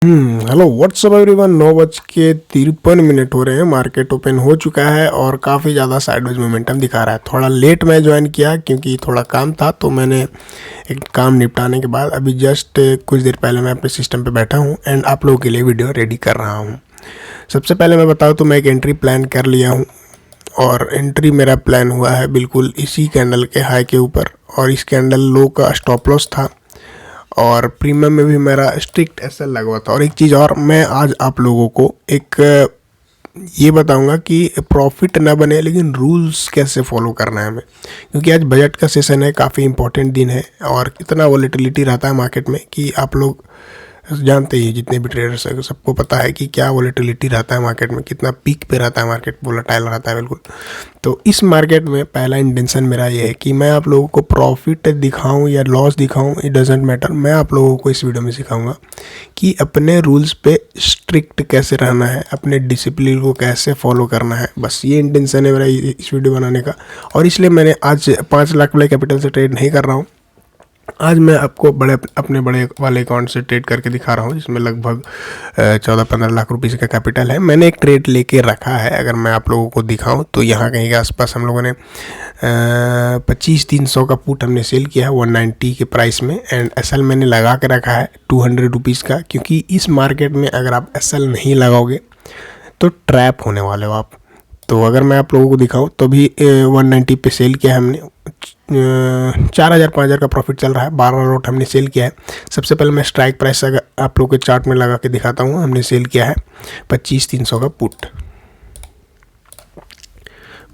Hello what's up everyone. 9:53 हो रहे हैं। मार्केट ओपन हो चुका है और काफ़ी ज़्यादा साइडवेज मोमेंटम दिखा रहा है। थोड़ा लेट मैं ज्वाइन किया क्योंकि थोड़ा काम था, तो मैंने एक काम निपटाने के बाद अभी जस्ट कुछ देर पहले मैं अपने सिस्टम पे बैठा हूँ एंड आप लोगों के लिए वीडियो रेडी कर रहा हूँ। सबसे पहले मैं बताऊँ तो मैं एक एंट्री प्लान कर लिया हूँ और एंट्री मेरा प्लान हुआ है बिल्कुल इसी कैंडल के हाई के ऊपर, और इस कैंडल लो का स्टॉप लॉस था और प्रीमियम में भी मेरा स्ट्रिक्ट एसएल लगा हुआ था। और एक चीज़ और, मैं आज आप लोगों को एक ये बताऊंगा कि प्रॉफिट ना बने लेकिन रूल्स कैसे फॉलो करना है हमें, क्योंकि आज बजट का सेशन है, काफ़ी इंपॉर्टेंट दिन है और इतना वॉलेटिलिटी रहता है मार्केट में कि आप लोग जानते ही, जितने भी ट्रेडर्स हैं सबको पता है कि क्या वॉलेटिलिटी रहता है मार्केट में, कितना पीक पे रहता है मार्केट, वोलेटाइल रहता है बिल्कुल। तो इस मार्केट में पहला इंटेंशन मेरा ये है कि मैं आप लोगों को प्रॉफिट दिखाऊं या लॉस दिखाऊं, इट डजेंट मैटर। मैं आप लोगों को इस वीडियो में सिखाऊंगा कि अपने रूल्स पे स्ट्रिक्ट कैसे रहना है, अपने डिसिप्लिन को कैसे फॉलो करना है। बस ये इंटेंशन है मेरा इस वीडियो बनाने का, और इसलिए मैंने आज 5 लाख वाले कैपिटल से ट्रेड नहीं कर रहा हूँ। आज मैं आपको अपने बड़े वाले अकाउंट से ट्रेड करके दिखा रहा हूँ, जिसमें लगभग 14-15 लाख रुपीज़ का कैपिटल है। मैंने एक ट्रेड लेके रखा है, अगर मैं आप लोगों को दिखाऊं तो यहाँ कहीं के आसपास हम लोगों ने 25-300 का पुट हमने सेल किया है 190 के प्राइस में, एंड एसएल मैंने लगा के रखा है 200 रुपीज़ का, क्योंकि इस मार्केट में अगर आप एसएल नहीं लगाओगे तो ट्रैप होने वाले हो आप। तो अगर मैं आप लोगों को दिखाऊं तो भी 190 पे सेल किया है हमने। 4,000-5,000 का प्रॉफिट चल रहा है। 12 लॉट हमने सेल किया है। सबसे पहले मैं स्ट्राइक प्राइस अगर आप लोगों के चार्ट में लगा के दिखाता हूँ। हमने सेल किया है 25,300 का पुट।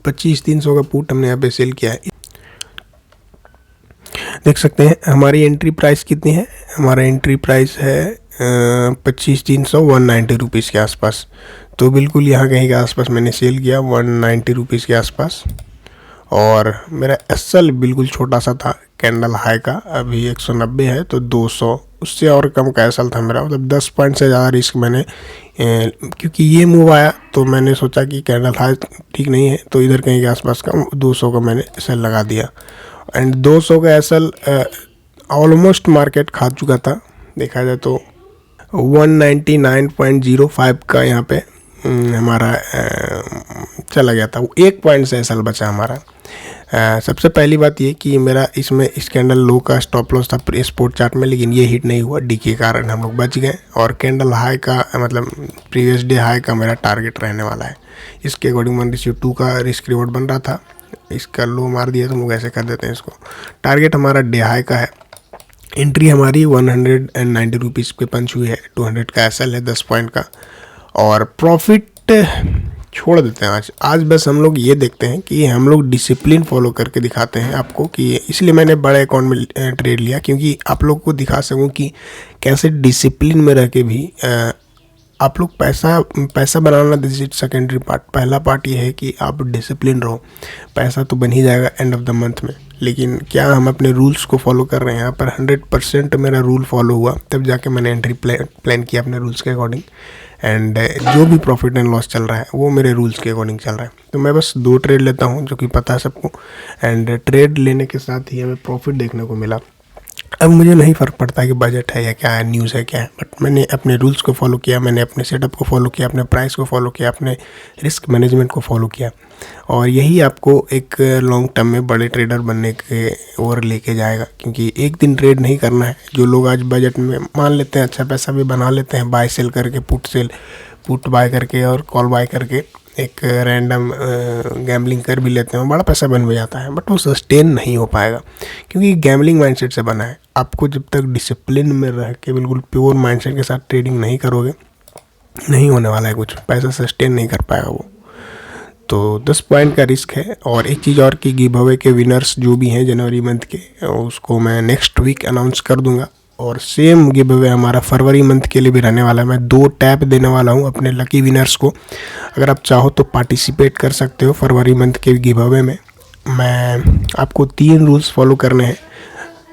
25,300 का पुट हमने यहाँ पे सेल किया है। देख सकते हैं हमारी एंट्री प्राइस कितनी है। हमारा एंट्री प्राइस है 25,300 190 रुपीज़ के आसपास। तो बिल्कुल यहाँ कहीं के आसपास मैंने सेल किया 190 रुपीज़ के आसपास। और मेरा एसएल बिल्कुल छोटा सा था कैंडल हाई का, अभी 190 है तो 200 उससे और कम का एसएल था मेरा। मतलब 10 पॉइंट से ज़्यादा रिस्क मैंने, क्योंकि ये मूव आया तो मैंने सोचा कि कैंडल हाई ठीक नहीं है, तो इधर कहीं के आसपास का 200 का मैंने एसएल लगा दिया। एंड 200 का एसएल ऑलमोस्ट मार्केट खा चुका था। देखा जाए तो 199.05 का यहाँ पे हमारा चला गया था। वो 1 पॉइंट से एसएल बचा हमारा। सबसे पहली बात ये कि मेरा इसमें इस कैंडल लो का स्टॉप लॉस था स्पोर्ट चार्ट में, लेकिन ये हिट नहीं हुआ, डी के कारण हम लोग बच गए। और कैंडल हाई का मतलब प्रीवियस डे हाई का मेरा टारगेट रहने वाला है। इसके अकॉर्डिंग 1:2 का रिस्क रिवॉर्ड बन रहा था। इसका लो मार दिया तो हम लोग ऐसे कर देते हैं इसको। टारगेट हमारा डे हाई का है। एंट्री हमारी 190 रुपीज़ पे पंच हुई है। 200 का एसएल है 10 पॉइंट का। और प्रॉफिट छोड़ देते हैं आज बस हम लोग ये देखते हैं कि हम लोग डिसिप्लिन फॉलो करके दिखाते हैं आपको, कि इसलिए मैंने बड़े अकाउंट में ट्रेड लिया, क्योंकि आप लोग को दिखा सकूं कि कैसे डिसिप्लिन में रह के भी आप लोग पैसा बनाना। This is secondary part. पहला पार्ट ये है कि आप डिसिप्लिन रहो, पैसा तो बन ही जाएगा एंड ऑफ द मंथ में, लेकिन क्या हम अपने रूल्स को फॉलो कर रहे हैं। यहाँ पर 100% मेरा रूल फॉलो हुआ, तब जाके मैंने एंट्री प्लान किया अपने रूल्स के अकॉर्डिंग। एंड जो भी प्रॉफिट एंड लॉस चल रहा है वो मेरे रूल्स के अकॉर्डिंग चल रहा है। तो मैं बस 2 ट्रेड लेता हूँ, जो कि पता है सबको, एंड ट्रेड लेने के साथ ही हमें प्रॉफिट देखने को मिला। अब मुझे नहीं फ़र्क पड़ता कि बजट है या क्या है, न्यूज़ है क्या है, बट मैंने अपने रूल्स को फॉलो किया, मैंने अपने सेटअप को फॉलो किया, अपने प्राइस को फॉलो किया, अपने रिस्क मैनेजमेंट को फॉलो किया। और यही आपको एक लॉन्ग टर्म में बड़े ट्रेडर बनने के ओर लेके जाएगा, क्योंकि एक दिन ट्रेड नहीं करना है। जो लोग आज बजट में मान लेते हैं, अच्छा पैसा भी बना लेते हैं, बाय सेल करके, पुट बाय करके और कॉल बाय करके एक रैंडम गैम्बलिंग कर भी लेते हैं, बड़ा पैसा बन भी जाता है, बट वो सस्टेन नहीं हो पाएगा, क्योंकि गैम्बलिंग माइंडसेट से बना है। आपको जब तक डिसिप्लिन में रह के बिल्कुल प्योर माइंडसेट के साथ ट्रेडिंग नहीं करोगे, नहीं होने वाला है कुछ, पैसा सस्टेन नहीं कर पाएगा वो। तो 10 पॉइंट का रिस्क है। और एक चीज़ और कि गिव अवे के विनर्स जो भी हैं जनवरी मंथ के, उसको मैं नेक्स्ट वीक अनाउंस कर दूंगा। और सेम गिव अवे हमारा फरवरी मंथ के लिए भी रहने वाला है। मैं 2 टैप देने वाला हूँ अपने लकी विनर्स को। अगर आप चाहो तो पार्टिसिपेट कर सकते हो फरवरी मंथ के गिव अवे में। मैं आपको 3 रूल्स फॉलो करने हैं।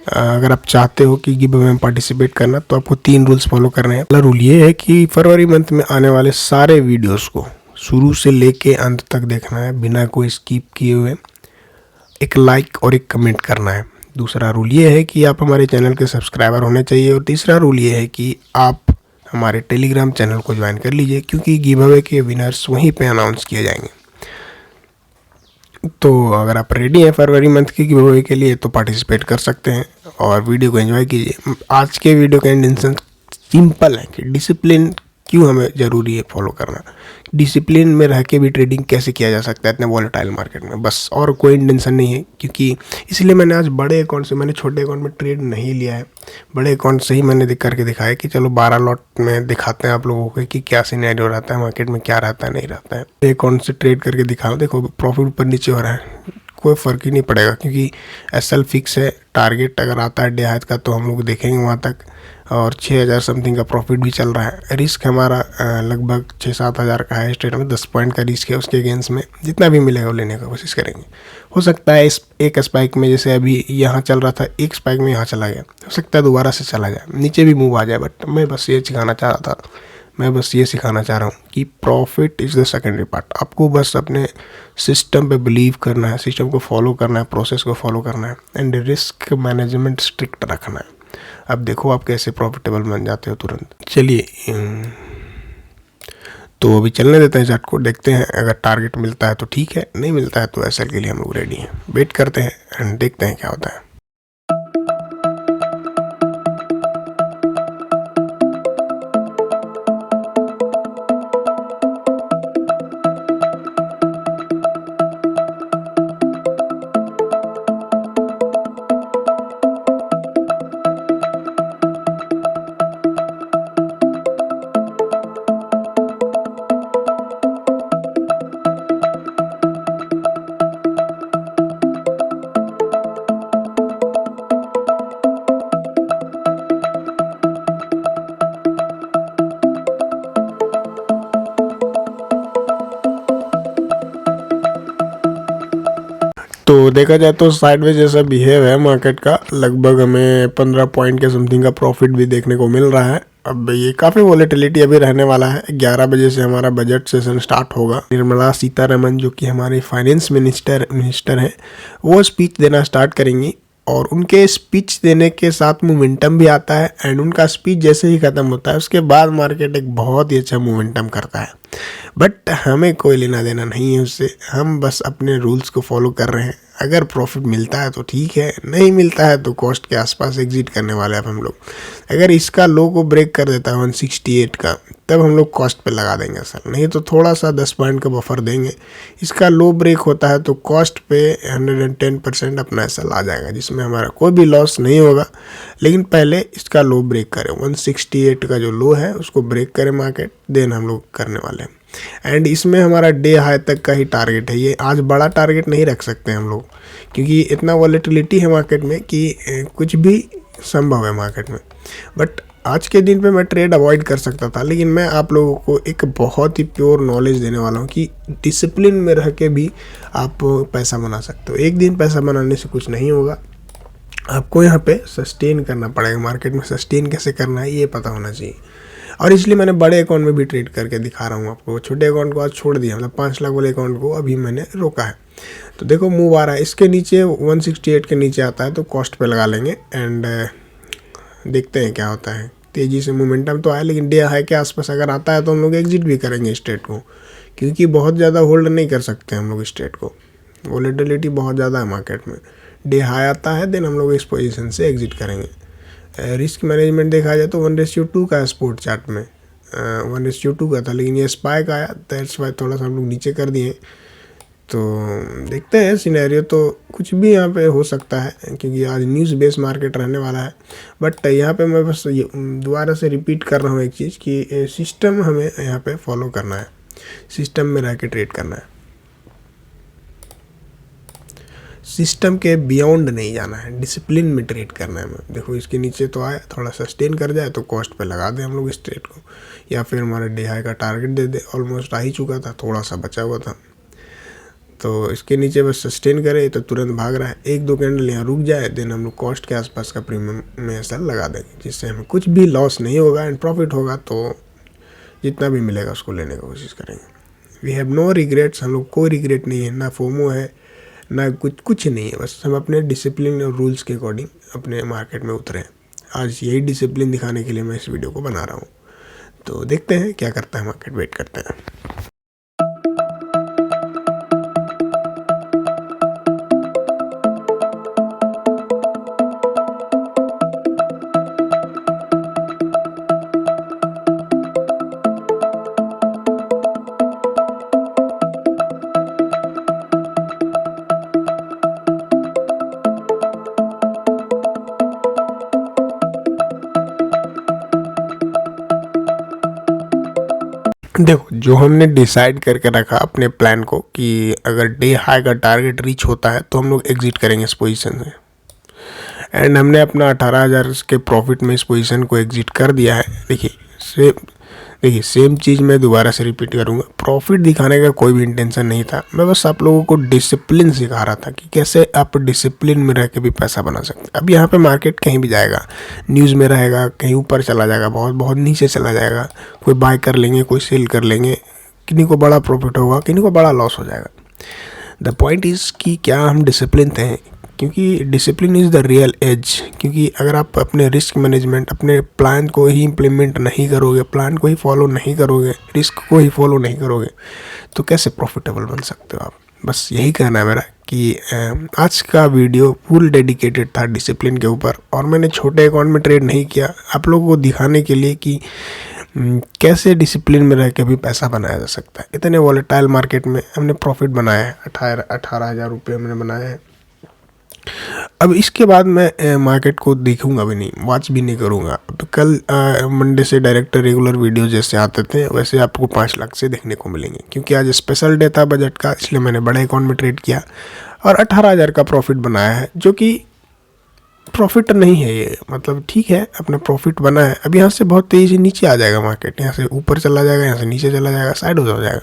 अगर आप चाहते हो कि गिव अवे में पार्टिसिपेट करना, तो आपको 3 रूल्स फॉलो करने हैं। पहला रूल ये है कि फरवरी मंथ में आने वाले सारे वीडियोज़ को शुरू से लेके अंत तक देखना है, बिना कोई स्किप किए हुए। एक लाइक और एक कमेंट करना है। दूसरा रूल ये है कि आप हमारे चैनल के सब्सक्राइबर होने चाहिए। और तीसरा रूल ये है कि आप हमारे टेलीग्राम चैनल को ज्वाइन कर लीजिए, क्योंकि गिव अवे के विनर्स वहीं पे अनाउंस किए जाएंगे। तो अगर आप रेडी हैं फरवरी मंथ की गिव अवे के लिए तो पार्टिसिपेट कर सकते हैं और वीडियो को एंजॉय कीजिए। आज के वीडियो का इंटेंशन सिंपल है कि डिसिप्लिन क्यों हमें ज़रूरी है फॉलो करना, डिसिप्लिन में रह के भी ट्रेडिंग कैसे किया जा सकता है इतने वॉलेटाइल मार्केट में, बस और कोई इंटेंशन नहीं है। क्योंकि इसलिए मैंने आज बड़े अकाउंट से, मैंने छोटे अकाउंट में ट्रेड नहीं लिया है, बड़े अकाउंट से ही मैंने करके दिखाया कि चलो 12 लॉट में दिखाते हैं आप लोगों को कि क्या सिनेरियो रहता है मार्केट में, क्या रहता है नहीं रहता है। अकाउंट से ट्रेड करके दिखाओ, देखो प्रॉफिट ऊपर नीचे हो रहा है, कोई फ़र्क ही नहीं पड़ेगा, क्योंकि एसएल फिक्स है। टारगेट अगर आता है डे हाइट का तो हम लोग देखेंगे वहाँ तक, और 6000 समथिंग का प्रॉफिट भी चल रहा है। रिस्क हमारा लगभग 6-7 हज़ार का है, स्ट्रेट में 10 पॉइंट का रिस्क है। उसके अगेंस्ट में जितना भी मिलेगा वो लेने का कोशिश करेंगे। हो सकता है इस एक स्पाइक में, जैसे अभी यहाँ चल रहा था, एक स्पाइक में यहाँ चला गया, हो सकता है दोबारा से चला जाए, नीचे भी मूव आ जाए। बट मैं बस ये सिखाना चाह रहा था, मैं बस ये सिखाना चाह रहा हूँ कि profit is the secondary part. आपको बस अपने सिस्टम पे बिलीव करना है, सिस्टम को फॉलो करना है, प्रोसेस को फॉलो करना है, एंड रिस्क मैनेजमेंट स्ट्रिक्ट रखना है। अब देखो आप कैसे प्रॉफिटेबल बन जाते हो तुरंत। चलिए तो अभी चलने देते हैं चार्ट को, देखते हैं अगर टारगेट मिलता है तो ठीक है, नहीं मिलता है तो एसएल के लिए हम लोग रेडी हैं। वेट करते हैं एंड देखते हैं क्या होता है। तो देखा जाए तो साइडवेज जैसा बिहेव है मार्केट का, लगभग हमें 15 पॉइंट के समथिंग का प्रॉफिट भी देखने को मिल रहा है। अब ये काफ़ी वॉलेटिलिटी अभी रहने वाला है। 11 बजे से हमारा बजट सेशन स्टार्ट होगा। निर्मला सीतारमन जो कि हमारी फाइनेंस मिनिस्टर हैं, वो स्पीच देना स्टार्ट करेंगी, और उनके स्पीच देने के साथ मोमेंटम भी आता है। एंड उनका स्पीच जैसे ही ख़त्म होता है उसके बाद मार्केट एक बहुत ही अच्छा मोमेंटम करता है। बट हमें कोई लेना देना नहीं है उससे, हम बस अपने रूल्स को फॉलो कर रहे हैं। अगर प्रॉफिट मिलता है तो ठीक है, नहीं मिलता है तो कॉस्ट के आसपास एग्जिट करने वाले हैं हम लोग। अगर इसका लो को ब्रेक कर देता है 168 का, तब हम लोग कॉस्ट पे लगा देंगे असल, नहीं तो थोड़ा सा 10 पॉइंट का बफर देंगे। इसका लो ब्रेक होता है तो कॉस्ट पे 110% अपना एसएल आ जाएगा, जिसमें हमारा कोई भी लॉस नहीं होगा। लेकिन पहले इसका लो ब्रेक करें, 168 का जो लो है उसको ब्रेक करें मार्केट, देन हम लोग करने वाले हैं। एंड इसमें हमारा डे हाई तक का ही टारगेट है। ये आज बड़ा टारगेट नहीं रख सकते हम लोग, क्योंकि इतना वॉलेटिलिटी है मार्केट में कि कुछ भी संभव है मार्केट में। बट आज के दिन पे मैं ट्रेड अवॉइड कर सकता था, लेकिन मैं आप लोगों को एक बहुत ही प्योर नॉलेज देने वाला हूँ कि डिसिप्लिन में रह के भी आप पैसा बना सकते हो। एक दिन पैसा बनाने से कुछ नहीं होगा, आपको यहाँ पे सस्टेन करना पड़ेगा। मार्केट में सस्टेन कैसे करना है ये पता होना चाहिए, और इसलिए मैंने बड़े अकाउंट में भी ट्रेड करके दिखा रहा हूँ आपको। छोटे अकाउंट को आज छोड़ दिया, मतलब 5 लाख वाले अकाउंट को अभी मैंने रोका है। तो देखो मूव आ रहा है, इसके नीचे 168 के नीचे आता है तो कॉस्ट पे लगा लेंगे, एंड देखते हैं क्या होता है। तेज़ी से मोमेंटम तो आया, लेकिन डे हाई के आसपास अगर आता है तो हम लोग एग्जिट भी करेंगे स्ट्रेट को, क्योंकि बहुत ज़्यादा होल्ड नहीं कर सकते हम लोग स्ट्रेट को। वॉलेटिलिटी बहुत ज़्यादा है मार्केट में। डे हाई आता है देन हम लोग इस पोजीशन से एग्जिट करेंगे। रिस्क मैनेजमेंट देखा जाए तो 1:2 का है स्पोर्ट चार्ट में, 1:2 का था, लेकिन ये स्पाइक आया, दैट्स वाई थोड़ा सा हम लोग नीचे कर दिए। तो देखते हैं सिनेरियो, तो कुछ भी यहाँ पे हो सकता है, क्योंकि आज न्यूज़ बेस्ड मार्केट रहने वाला है। बट यहाँ पे मैं बस दोबारा से रिपीट कर रहा हूँ एक चीज़ कि सिस्टम हमें यहाँ पे फॉलो करना है, सिस्टम में रह के ट्रेड करना है, सिस्टम के बियॉन्ड नहीं जाना है, डिसिप्लिन में ट्रेड करना है। देखो इसके नीचे तो आया, थोड़ा सस्टेन कर जाए तो कॉस्ट पे लगा दें हम लोग इस ट्रेड को, या फिर हमारे डे हाई का टारगेट दे दे। ऑलमोस्ट आ ही चुका था, थोड़ा सा बचा हुआ था, तो इसके नीचे बस सस्टेन करे तो तुरंत भाग रहा है। 1-2 कैंडल यहाँ रुक जाए देन हम लोग कॉस्ट के आसपास का प्रीमियम में ऐसा लगा देंगे, जिससे हमें कुछ भी लॉस नहीं होगा एंड प्रॉफिट होगा। तो जितना भी मिलेगा उसको लेने की कोशिश करेंगे। वी हैव नो रिग्रेट्स, हम लोग कोई रिग्रेट नहीं है, ना फोमो है ना कुछ नहीं है। बस हम अपने डिसिप्लिन और रूल्स के अकॉर्डिंग अपने मार्केट में उतरे हैं। आज यही डिसिप्लिन दिखाने के लिए मैं इस वीडियो को बना रहा हूँ। तो देखते हैं क्या करता है मार्केट, वेट करते हैं। देखो, जो हमने डिसाइड करके रखा अपने प्लान को कि अगर डे हाई का टारगेट रीच होता है तो हम लोग एग्जिट करेंगे इस पोजीशन से, एंड हमने अपना 18,000 के प्रॉफिट में इस पोजीशन को एग्जिट कर दिया है। देखिए सेम चीज़ मैं दोबारा से रिपीट करूँगा, प्रॉफिट दिखाने का कोई भी इंटेंशन नहीं था, मैं बस आप लोगों को डिसिप्लिन सिखा रहा था कि कैसे आप डिसिप्लिन में रह के भी पैसा बना सकते हैं। अब यहाँ पे मार्केट कहीं भी जाएगा, न्यूज़ में रहेगा, कहीं ऊपर चला जाएगा, बहुत बहुत नीचे चला जाएगा, कोई बाय कर लेंगे, कोई सेल कर लेंगे, किन्हीं को बड़ा प्रॉफिट होगा, किन्हीं को बड़ा लॉस हो जाएगा। द पॉइंट इज़ कि क्या हम डिसिप्लिन थे, क्योंकि discipline is the real edge. क्योंकि अगर आप अपने रिस्क मैनेजमेंट, अपने प्लान को ही इम्प्लीमेंट नहीं करोगे, प्लान को ही फॉलो नहीं करोगे, रिस्क को ही फॉलो नहीं करोगे, तो कैसे प्रॉफिटेबल बन सकते हो आप। बस यही कहना है मेरा कि आज का वीडियो फुल डेडिकेटेड था डिसिप्लिन के ऊपर, और मैंने छोटे अकाउंट में ट्रेड नहीं किया, आप लोगों को दिखाने के लिए कि कैसे डिसिप्लिन में रह के भी पैसा बनाया जा सकता है। इतने वॉलेटाइल मार्केट में हमने प्रॉफिट बनाया है, 18,000 रुपये हमने बनाए हैं। अब इसके बाद मैं मार्केट को देखूंगा भी नहीं, वॉच भी नहीं करूंगा। अब कल मंडे से डायरेक्ट रेगुलर वीडियो जैसे आते थे वैसे आपको 5 लाख से देखने को मिलेंगे, क्योंकि आज स्पेशल डे था बजट का, इसलिए मैंने बड़े अकाउंट में ट्रेड किया और 18,000 का प्रॉफिट बनाया है, जो कि प्रॉफिट नहीं है ये, मतलब ठीक है अपना प्रॉफिट बना है। अब यहाँ से बहुत तेज़ी नीचे आ जाएगा मार्केट, यहाँ से ऊपर चला जाएगा, यहाँ से नीचे चला जाएगा, साइड हो जाएगा,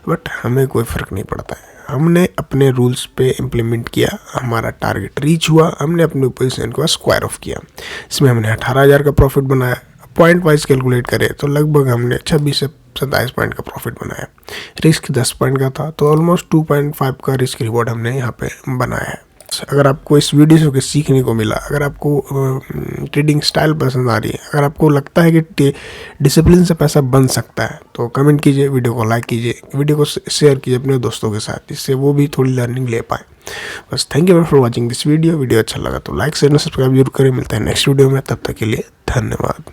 बट हमें कोई फ़र्क नहीं पड़ता है। हमने अपने रूल्स पे इम्प्लीमेंट किया, हमारा टारगेट रीच हुआ, हमने अपनी पोजीशन को स्क्वायर ऑफ किया। इसमें हमने 18,000 का प्रॉफिट बनाया। पॉइंट वाइज कैलकुलेट करें तो लगभग हमने 26 से 27 पॉइंट का प्रॉफिट बनाया। रिस्क 10 पॉइंट का था, तो ऑलमोस्ट 2.5 का रिस्क रिवॉर्ड हमने यहाँ पे बनाया है। अगर आपको इस वीडियो से कुछ सीखने को मिला, अगर आपको ट्रेडिंग स्टाइल पसंद आ रही है, अगर आपको लगता है कि डिसिप्लिन से पैसा बन सकता है, तो कमेंट कीजिए, वीडियो को लाइक कीजिए, वीडियो को शेयर कीजिए अपने दोस्तों के साथ, जिससे वो भी थोड़ी लर्निंग ले पाए। बस thank you for watching this video अच्छा लगा तो लाइक शेयर सब्सक्राइब जरूर करें। मिलता है नेक्स्ट वीडियो में, तब तक के लिए धन्यवाद।